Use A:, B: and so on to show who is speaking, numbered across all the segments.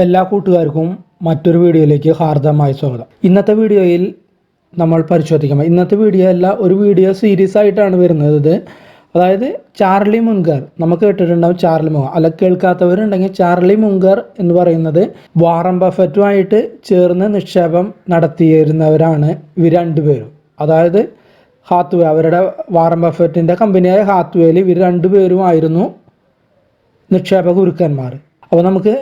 A: എല്ലാ കൂട്ടുകാർക്കും മറ്റൊരു വീഡിയോയിലേക്ക് ഹാർദമായ സ്വാഗതം. ഇന്നത്തെ വീഡിയോയിൽ നമ്മൾ പരിശോധിക്കാം. ഇന്നത്തെ വീഡിയോ അല്ല, ഒരു വീഡിയോ സീരീസ് ആയിട്ടാണ് വരുന്നത്. അതായത് ചാർലി മുൻഗർ, നമുക്ക് കേട്ടിട്ടുണ്ടാവും ചാർലി മുൻഗർ, അല്ല കേൾക്കാത്തവരുണ്ടെങ്കിൽ ചാർലി മുൻഗർ എന്ന് പറയുന്നത് വാറൻ ബഫറ്റുമായിട്ട് ചേർന്ന് നിക്ഷേപം നടത്തിയിരുന്നവരാണ് ഇവർ രണ്ടുപേരും. അതായത് ഹാത്വേ, അവരുടെ വാറൻ ബഫറ്റിൻ്റെ കമ്പനിയായ ഹാത്വേയിൽ ഇവർ രണ്ടുപേരുമായിരുന്നു നിക്ഷേപ ഗുരുക്കന്മാർ. അപ്പോൾ നമുക്ക്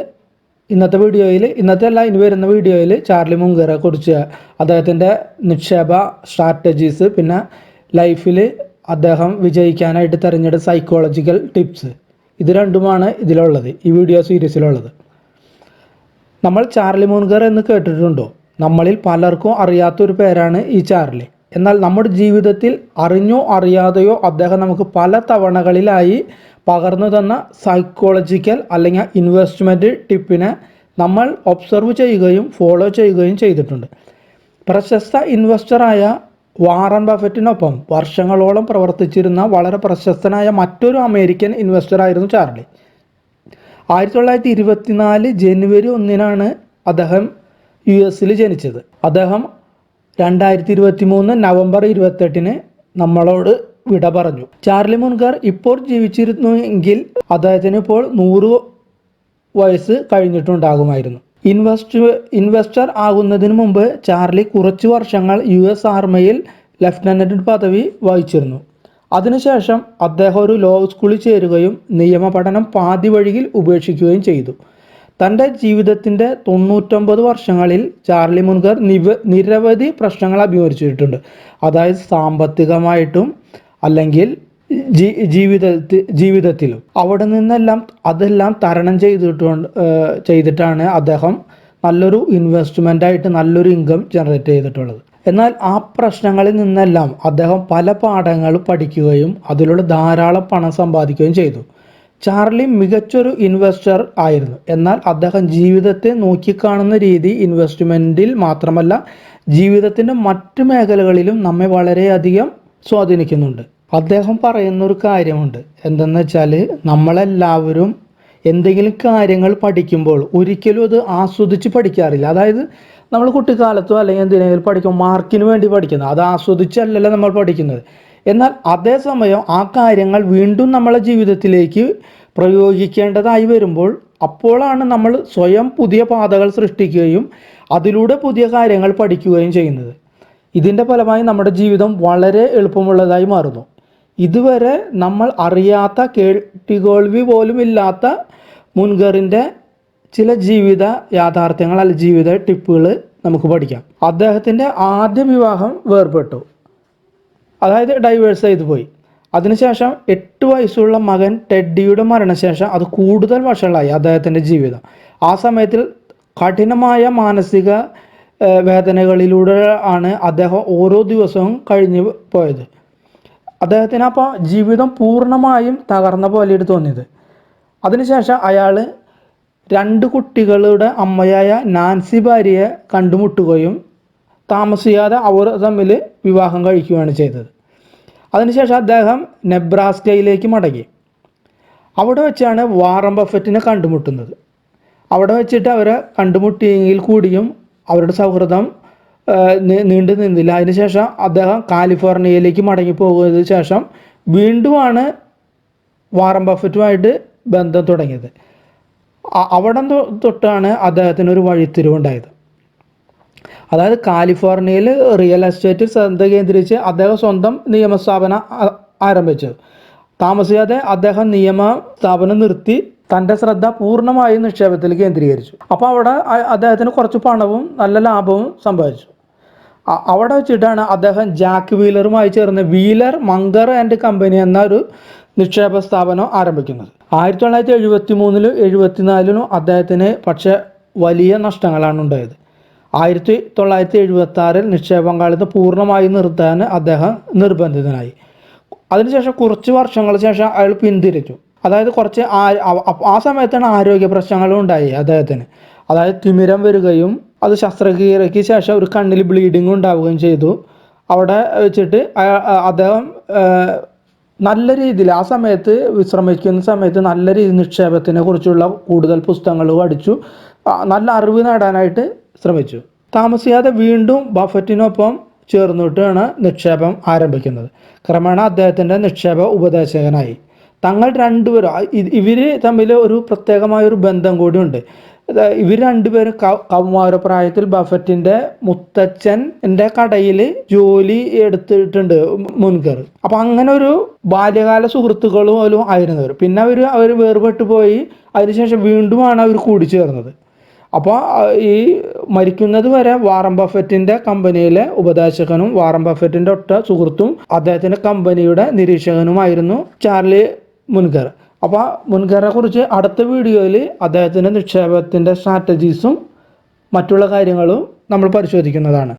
A: ഇന്നത്തെ വീഡിയോയിൽ, ഇന്നത്തെ അല്ല ഇനി വരുന്ന വീഡിയോയിൽ ചാർലി മുൻഗറെ കുറിച്ച്, അദ്ദേഹത്തിൻ്റെ നിക്ഷേപ സ്ട്രാറ്റജീസ്, പിന്നെ ലൈഫിൽ അദ്ദേഹം വിജയിക്കാനായിട്ട് തിരഞ്ഞെടുത്ത സൈക്കോളജിക്കൽ ടിപ്സ്, ഇത് രണ്ടുമാണ് ഇതിലുള്ളത്, ഈ വീഡിയോ സീരീസിലുള്ളത്. നമ്മൾ ചാർലി മുൻഗർ എന്ന് കേട്ടിട്ടുണ്ടോ? നമ്മളിൽ പലർക്കും അറിയാത്തൊരു പേരാണ് ഈ ചാർലി. എന്നാൽ നമ്മുടെ ജീവിതത്തിൽ അറിഞ്ഞോ അറിയാതെയോ അദ്ദേഹം നമുക്ക് പല തവണകളിലായി പകർന്നു തന്ന സൈക്കോളജിക്കൽ അല്ലെങ്കിൽ ഇൻവെസ്റ്റ്മെൻറ്റ് ടിപ്പിനെ നമ്മൾ ഒബ്സർവ് ചെയ്യുകയും ഫോളോ ചെയ്യുകയും ചെയ്തിട്ടുണ്ട്. പ്രശസ്ത ഇൻവെസ്റ്ററായ വാറൻ ബഫറ്റിനൊപ്പം വർഷങ്ങളോളം പ്രവർത്തിച്ചിരുന്ന വളരെ പ്രശസ്തനായ മറ്റൊരു അമേരിക്കൻ ഇൻവെസ്റ്ററായിരുന്നു ചാർലി. 1924 ജനുവരി 1 അദ്ദേഹം US ജനിച്ചത്. അദ്ദേഹം 2023 നവംബർ 28 നമ്മളോട് വിട പറഞ്ഞു. ചാർലി മുൻഗർ ഇപ്പോൾ ജീവിച്ചിരുന്നു എങ്കിൽ അദ്ദേഹത്തിന് ഇപ്പോൾ 100 വയസ്സ് കഴിഞ്ഞിട്ടുണ്ടാകുമായിരുന്നു. ഇൻവെസ്റ്റർ ആകുന്നതിന് മുമ്പ് ചാർലി കുറച്ച് വർഷങ്ങൾ US ആർമിയിൽ ലഫ്റ്റനന്റ് പദവി വഹിച്ചിരുന്നു. അതിനുശേഷം അദ്ദേഹം ഒരു ലോ സ്കൂളിൽ ചേരുകയും നിയമപഠനം പാതി വഴിയിൽ ഉപേക്ഷിക്കുകയും ചെയ്തു. തൻ്റെ ജീവിതത്തിൻ്റെ 99 വർഷങ്ങളിൽ ചാർലി മുൻഗർ നിരവധി പ്രശ്നങ്ങൾ അഭിമുഖീകരിച്ചിട്ടുണ്ട്. അതായത് സാമ്പത്തികമായിട്ടും അല്ലെങ്കിൽ ജീവിതത്തിലും. അവിടെ നിന്നെല്ലാം അതെല്ലാം തരണം ചെയ്തിട്ടാണ് അദ്ദേഹം നല്ലൊരു ഇൻവെസ്റ്റ്മെൻ്റായിട്ട് നല്ലൊരു ഇൻകം ജനറേറ്റ് ചെയ്തിട്ടുള്ളത്. എന്നാൽ ആ പ്രശ്നങ്ങളിൽ നിന്നെല്ലാം അദ്ദേഹം പല പാഠങ്ങൾ പഠിക്കുകയും അതിലൂടെ ധാരാളം പണം സമ്പാദിക്കുകയും ചെയ്തു. ചാർലി മികച്ചൊരു ഇൻവെസ്റ്റർ ആയിരുന്നു. എന്നാൽ അദ്ദേഹം ജീവിതത്തെ നോക്കിക്കാണുന്ന രീതി ഇൻവെസ്റ്റ്മെൻറ്റിൽ മാത്രമല്ല, ജീവിതത്തിൻ്റെ മറ്റു മേഖലകളിലും നമ്മെ വളരെയധികം സ്വാധീനിക്കുന്നുണ്ട്. അദ്ദേഹം പറയുന്നൊരു കാര്യമുണ്ട്. എന്തെന്ന് വെച്ചാൽ, നമ്മളെല്ലാവരും എന്തെങ്കിലും കാര്യങ്ങൾ പഠിക്കുമ്പോൾ ഒരിക്കലും അത് ആസ്വദിച്ച് പഠിക്കാറില്ല. അതായത് നമ്മൾ കുട്ടിക്കാലത്തോ അല്ലെങ്കിൽ എന്തിനെങ്കിലും പഠിക്കുമ്പോൾ മാർക്കിന് വേണ്ടി പഠിക്കുന്നത്, അത് ആസ്വദിച്ചല്ലല്ലോ നമ്മൾ പഠിക്കുന്നത്. എന്നാൽ അതേസമയം ആ കാര്യങ്ങൾ വീണ്ടും നമ്മളെ ജീവിതത്തിലേക്ക് പ്രയോഗിക്കേണ്ടതായി വരുമ്പോൾ അപ്പോഴാണ് നമ്മൾ സ്വയം പുതിയ പാതകൾ സൃഷ്ടിക്കുകയും അതിലൂടെ പുതിയ കാര്യങ്ങൾ പഠിക്കുകയും ചെയ്യുന്നത്. ഇതിൻ്റെ ഫലമായി നമ്മുടെ ജീവിതം വളരെ എളുപ്പമുള്ളതായി മാറുന്നു. ഇതുവരെ നമ്മൾ അറിയാത്ത, കേൾവികേൾവി പോലും ഇല്ലാത്ത മുൻഗറിൻ്റെ ചില ജീവിത യാഥാർത്ഥ്യങ്ങൾ അല്ലെങ്കിൽ ജീവിത ടിപ്പുകൾ നമുക്ക് പഠിക്കാം. അദ്ദേഹത്തിൻ്റെ ആദ്യ വിവാഹം വേർപെട്ടു, അതായത് ഡൈവേഴ്സ് ചെയ്തു പോയി. അതിനുശേഷം 8 വയസ്സുള്ള മകൻ ടെഡിയുടെ മരണശേഷം അത് കൂടുതൽ വഷളായി അദ്ദേഹത്തിൻ്റെ ജീവിതം. ആ സമയത്തിൽ കഠിനമായ മാനസിക വേദനകളിലൂടെ ആണ് അദ്ദേഹം ഓരോ ദിവസവും കഴിഞ്ഞു പോയത്. അദ്ദേഹത്തിന് അപ്പോൾ ജീവിതം പൂർണ്ണമായും തകർന്ന പോലെയാണ് തോന്നിയത്. അതിനുശേഷം അയാൾ 2 കുട്ടികളുടെ അമ്മയായ നാൻസി ഭാര്യയെ കണ്ടുമുട്ടുകയും താമസിയാതെ അവർ തമ്മിൽ വിവാഹം കഴിക്കുകയാണ് ചെയ്തത്. അതിനുശേഷം അദ്ദേഹം നെബ്രാസ്കയിലേക്ക് മടങ്ങി. അവിടെ വെച്ചാണ് വാറൻ ബഫറ്റിനെ കണ്ടുമുട്ടുന്നത്. അവിടെ വെച്ചിട്ട് അവരെ കണ്ടുമുട്ടിയെങ്കിൽ കൂടിയും അവരുടെ സൗഹൃദം നീണ്ടു നിന്നില്ല. അതിനുശേഷം അദ്ദേഹം കാലിഫോർണിയയിലേക്ക് മടങ്ങിപ്പോകുന്നതിന് ശേഷം വീണ്ടുമാണ് വാറൻ ബഫറ്റുമായിട്ട് ബന്ധം തുടങ്ങിയത്. അവിടെ തൊട്ടാണ് അദ്ദേഹത്തിനൊരു വഴിത്തിരിവുണ്ടായത്. അതായത് കാലിഫോർണിയയിൽ റിയൽ എസ്റ്റേറ്റ് ശ്രദ്ധ കേന്ദ്രീകരിച്ച് അദ്ദേഹം സ്വന്തം നിയമസ്ഥാപനം ആരംഭിച്ചു. താമസിയാതെ അദ്ദേഹം നിയമസ്ഥാപനം നിർത്തി തൻ്റെ ശ്രദ്ധ പൂർണ്ണമായും നിക്ഷേപത്തിൽ കേന്ദ്രീകരിച്ചു. അപ്പോൾ അവിടെ അദ്ദേഹത്തിന് കുറച്ച് പണവും നല്ല ലാഭവും സമ്പാദിച്ചു. അവിടെ വെച്ചിട്ടാണ് അദ്ദേഹം ജാക്ക് വീലറുമായി ചേർന്ന് വീലർ മങ്കർ ആൻഡ് കമ്പനി എന്ന ഒരു നിക്ഷേപ സ്ഥാപനം ആരംഭിക്കുന്നത്. 1973 74 അദ്ദേഹത്തിന് പക്ഷേ വലിയ നഷ്ടങ്ങളാണ് ഉണ്ടായത്. 1976 നിക്ഷേപ പങ്കാളിത്തം പൂർണ്ണമായി നിർത്താൻ അദ്ദേഹം നിർബന്ധിതനായി. അതിനുശേഷം കുറച്ച് വർഷങ്ങൾക്ക് ശേഷം അയാൾ പിന്തിരിച്ചു. അതായത് കുറച്ച് ആ സമയത്താണ് ആരോഗ്യ പ്രശ്നങ്ങളും ഉണ്ടായി അദ്ദേഹത്തിന്. അതായത് തിമിരം വരികയും അത് ശസ്ത്രക്രിയയ്ക്ക് ശേഷം ഒരു കണ്ണിൽ ബ്ലീഡിങ് ഉണ്ടാവുകയും ചെയ്തു. അവിടെ വെച്ചിട്ട് അദ്ദേഹം നല്ല രീതിയിൽ ആ സമയത്ത് വിശ്രമിക്കുന്ന സമയത്ത് നല്ല രീതിയിൽ നിക്ഷേപത്തിനെ കുറിച്ചുള്ള കൂടുതൽ പുസ്തകങ്ങൾ പഠിച്ചു. നല്ല അറിവ് നേടാനായിട്ട് ശ്രമിച്ചു. താമസിയാതെ വീണ്ടും ബഫറ്റിനൊപ്പം ചേർന്നിട്ടാണ് നിക്ഷേപം ആരംഭിക്കുന്നത്. ക്രമേണ അദ്ദേഹത്തിൻ്റെ നിക്ഷേപ ഉപദേശകനായി. തങ്ങൾ രണ്ടുപേരും ഇവർ തമ്മിൽ ഒരു പ്രത്യേകമായൊരു ബന്ധം കൂടിയുണ്ട്. ഇവർ രണ്ടുപേരും കൗമാരപ്രായത്തിൽ ബഫറ്റിൻ്റെ മുത്തച്ഛൻ്റെ കടയിൽ ജോലി എടുത്തിട്ടുണ്ട് മുൻകർ. അപ്പം അങ്ങനെ ഒരു ബാല്യകാല സുഹൃത്തുക്കളും പോലും ആയിരുന്നവർ. പിന്നെ അവർ വേർപെട്ടു പോയി. അതിനുശേഷം വീണ്ടുമാണ് അവർ കൂടിച്ചേർന്നത്. അപ്പോൾ ഈ മരിക്കുന്നത് വരെ വാറൻ ബഫറ്റിൻ്റെ കമ്പനിയിലെ ഉപദേശകനും വാറൻ ബഫറ്റിൻ്റെ ഒറ്റ സുഹൃത്തും അദ്ദേഹത്തിൻ്റെ കമ്പനിയുടെ നിരീക്ഷകനുമായിരുന്നു ചാർലി മുൻകർ. അപ്പോൾ മുൻകറെ കുറിച്ച് അടുത്ത വീഡിയോയിൽ അദ്ദേഹത്തിൻ്റെ നിക്ഷേപത്തിൻ്റെ സ്ട്രാറ്റജീസും മറ്റുള്ള കാര്യങ്ങളും നമ്മൾ പരിശോധിക്കുന്നതാണ്.